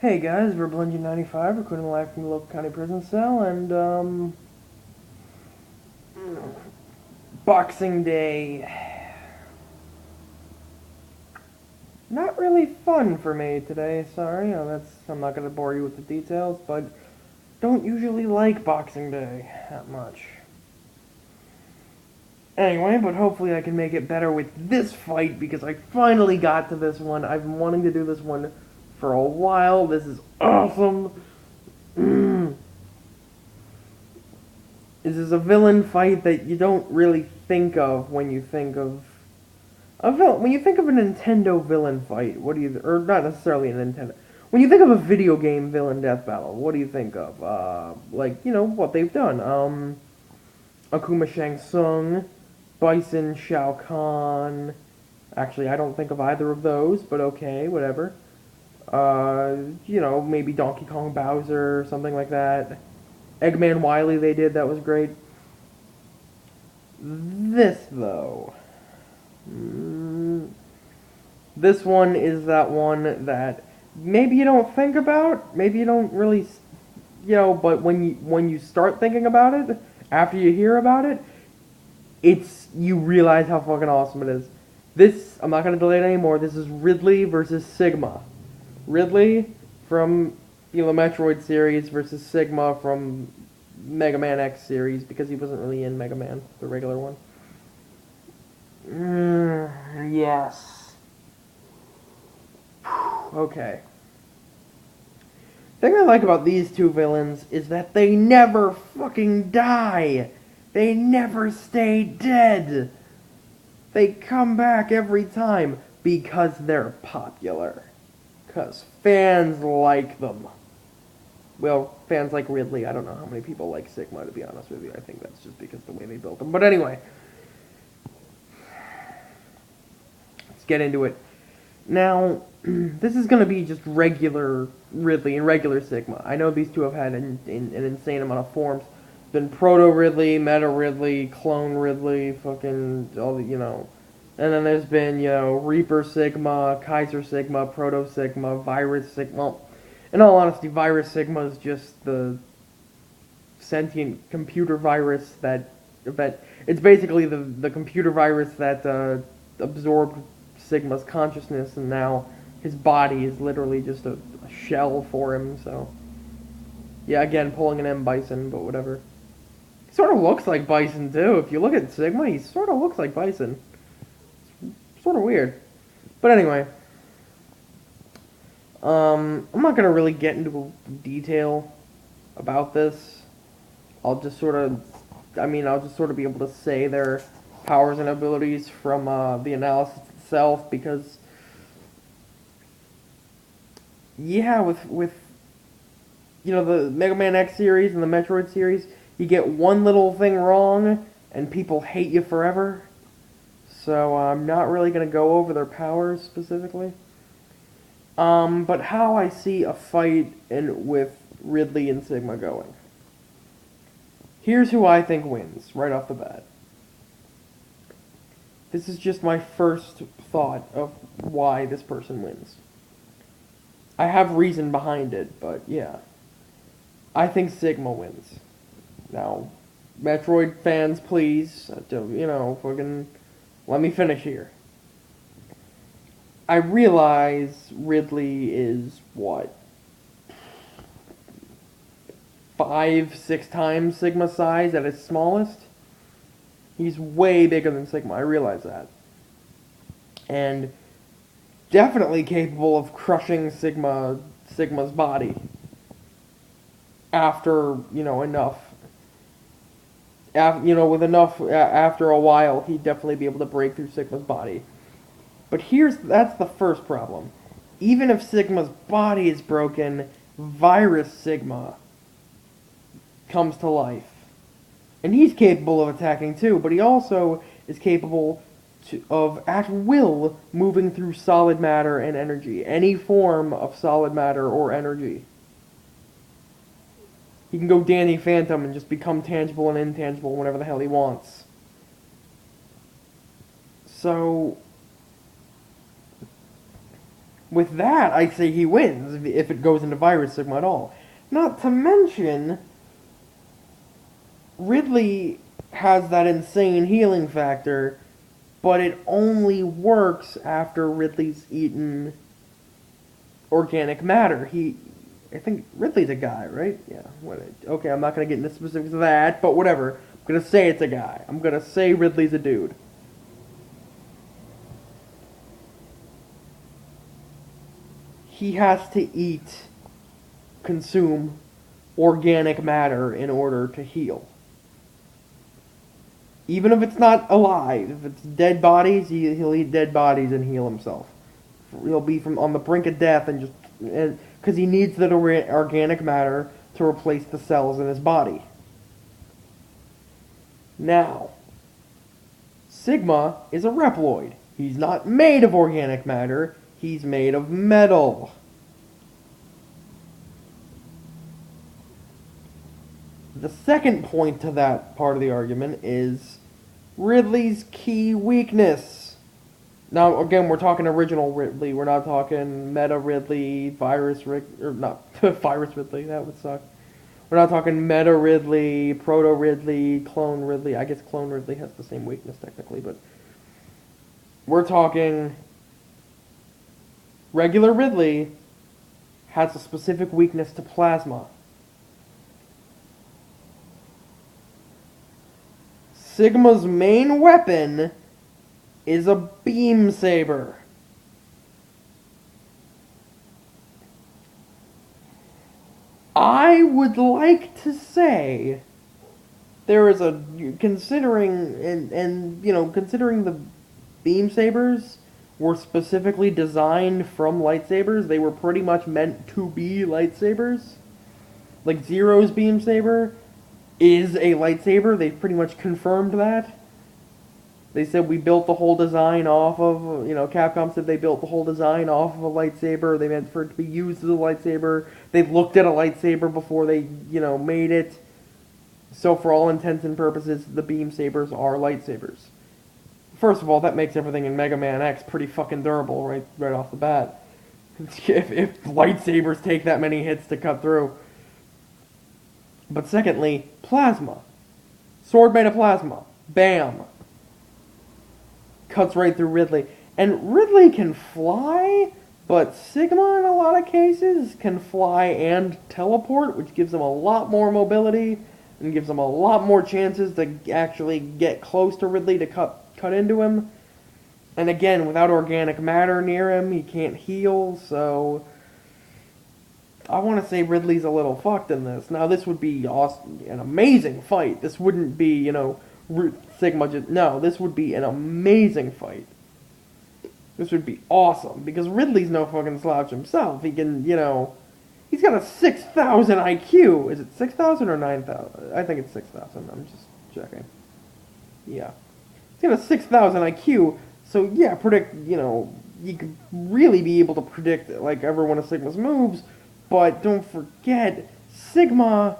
Hey guys, we're Blungin95, recording live from the local county prison cell, and, Boxing Day. Not really fun for me today, sorry. I'm not gonna bore you with the details, but don't usually like Boxing Day that much. Anyway, but hopefully I can make it better with this fight, because I finally got to this one. I've been wanting to do this one for a while. This is awesome. This is a villain fight that you don't really think of when you think of a villain. When you think of a Nintendo villain fight, what do you, or not necessarily a Nintendo. When you think of a video game villain death battle, what do you think of? Like, what they've done. Akuma Shang Tsung, Bison Shao Kahn. Actually, I don't think of either of those, but okay, whatever. Maybe Donkey Kong Bowser or something like that. Eggman Wily they did, that was great. This, though. This one is that one that maybe you don't think about, maybe you don't really, but when you start thinking about it, after you hear about it, you realize how fucking awesome it is. This, I'm not going to delay it anymore, this is Ridley versus Sigma. Ridley from the Metroid series versus Sigma from Mega Man X series, because he wasn't really in Mega Man, the regular one. Yes. Okay. The thing I like about these two villains is that they never fucking die. They never stay dead. They come back every time because they're popular. Because fans like them. Well, fans like Ridley. I don't know how many people like Sigma, to be honest with you. I think that's just because of the way they built them. But anyway. Let's get into it. Now, this is going to be just regular Ridley and regular Sigma. I know these two have had an insane amount of forms. Been Proto Ridley, Meta Ridley, Clone Ridley, fucking all the, And then there's been, Reaper Sigma, Kaiser Sigma, Proto Sigma, Virus Sigma. Well, in all honesty, Virus Sigma is just the sentient computer virus that it's basically the computer virus that absorbed Sigma's consciousness, and now his body is literally just a shell for him, so... Yeah, again, pulling an M. Bison, but whatever. He sort of looks like Bison, too. If you look at Sigma, he sort of looks like Bison. It's sort of weird. But anyway. I'm not going to really get into detail about this. I'll just sort of be able to say their powers and abilities from the analysis itself, because yeah, with the Mega Man X series and the Metroid series, you get one little thing wrong and people hate you forever. So I'm not really going to go over their powers specifically. But how I see a fight with Ridley and Sigma going. Here's who I think wins, right off the bat. This is just my first thought of why this person wins. I have reason behind it, but yeah. I think Sigma wins. Now, Metroid fans, please, fucking let me finish here. I realize Ridley is, what, 5-6 times Sigma size at his smallest? He's way bigger than Sigma, I realize that. And definitely capable of crushing Sigma's body. After, enough. After a while, he'd definitely be able to break through Sigma's body. But that's the first problem. Even if Sigma's body is broken, Virus Sigma comes to life. And he's capable of attacking too, but he also is capable of, at will, moving through solid matter and energy. Any form of solid matter or energy. He can go Danny Phantom and just become tangible and intangible whenever the hell he wants. So, With that, I say he wins if it goes into Virus Sigma at all. Not to mention, Ridley has that insane healing factor, but it only works after Ridley's eaten organic matter. I think Ridley's a guy, right? Yeah. Okay, I'm not gonna get into specifics of that, but whatever. I'm gonna say it's a guy. I'm gonna say Ridley's a dude. He has to consume organic matter in order to heal. Even if it's not alive, if it's dead bodies, he'll eat dead bodies and heal himself. He'll be on the brink of death because he needs that organic matter to replace the cells in his body. Now, Sigma is a Reploid. He's not made of organic matter. He's made of metal. The second point to that part of the argument is Ridley's key weakness. Now, again, we're talking original Ridley. We're not talking meta Ridley, virus Ridley, or not virus Ridley. That would suck. We're not talking meta Ridley, proto Ridley, clone Ridley. I guess clone Ridley has the same weakness technically, but we're talking regular Ridley has a specific weakness to plasma. Sigma's main weapon is a beam saber. I would like to say there is considering the beam sabers were specifically designed from lightsabers. They were pretty much meant to be lightsabers. Like Zero's beam saber is a lightsaber. They've pretty much confirmed that. They said we built the whole design off of, Capcom said they built the whole design off of a lightsaber. They meant for it to be used as a lightsaber. They looked at a lightsaber before they, made it. So for all intents and purposes, the beam sabers are lightsabers. First of all, that makes everything in Mega Man X pretty fucking durable right off the bat. If lightsabers take that many hits to cut through. But secondly, plasma. Sword made of plasma. Bam. Cuts right through Ridley. And Ridley can fly, but Sigma in a lot of cases can fly and teleport, which gives him a lot more mobility and gives him a lot more chances to actually get close to Ridley to cut into him. And again, without organic matter near him, he can't heal, so I want to say Ridley's a little fucked in this. Now, this would be an amazing fight. This wouldn't be, Sigma just... No, this would be an amazing fight. This would be awesome, because Ridley's no fucking slouch himself. He can, he's got a 6,000 IQ. Is it 6,000 or 9,000? I think it's 6,000. I'm just checking. Yeah. He's got a 6,000 IQ, so yeah, you could really be able to predict, every one of Sigma's moves, but don't forget, Sigma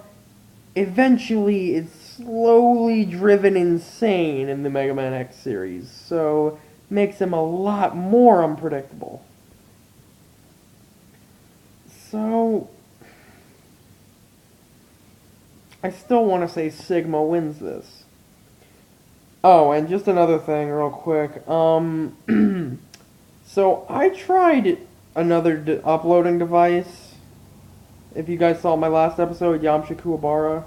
eventually is slowly driven insane in the Mega Man X series, so makes him a lot more unpredictable. So I still want to say Sigma wins this. Oh, and just another thing real quick. So I tried another uploading device. If you guys saw my last episode, Yamcha Kuwabara.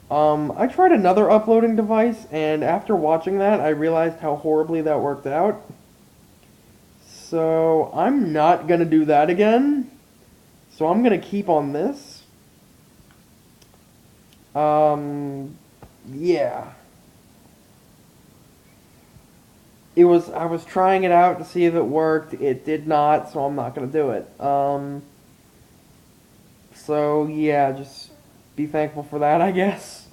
I tried another uploading device, and after watching that, I realized how horribly that worked out. So I'm not gonna do that again. So I'm gonna keep on this. Yeah. I was trying it out to see if it worked. It did not, so I'm not gonna do it. So yeah, just be thankful for that, I guess.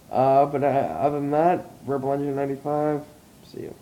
But other than that, Rebel Engine 95, see you.